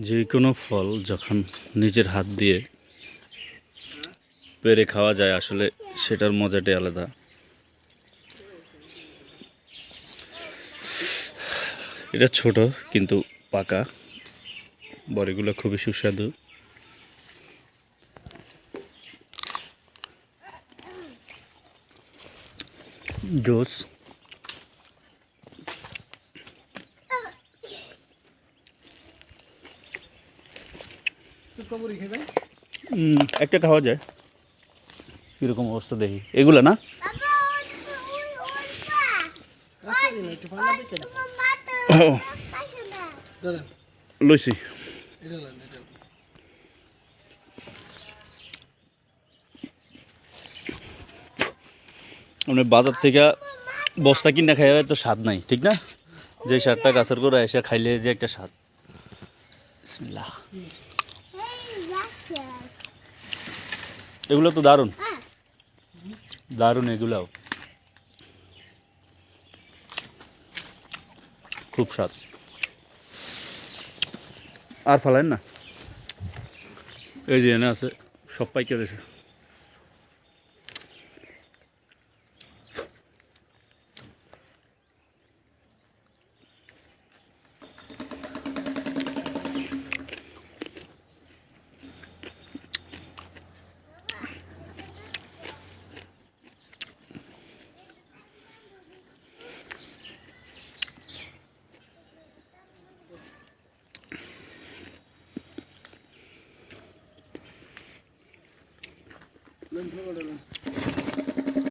যে কোনো ফল যখন নিজের হাত দিয়ে পেরে খাওয়া যায় আসলে সেটার মজাটাই আলাদা। এটা ছোট কিন্তু পাকা, বড়িগুলো খুবই সুস্বাদু। জুস একটা খাওয়া যায়, কিরকম অবস্থা দেখি এগুলা না লইছি। মানে বাজার থেকে বস্তা কিনা খাই তো স্বাদ নাই, ঠিক না? যে স্বাদটা গাছের করে এসে খাইলে যে একটা স্বাদ। বিসমিল্লাহ। এগুলো তো দারুণ দারুণ, এগুলাও খুব স্বাদ। আর ফালাইন না, এই যে এনে আছে সব পাইকারি আছে। Lên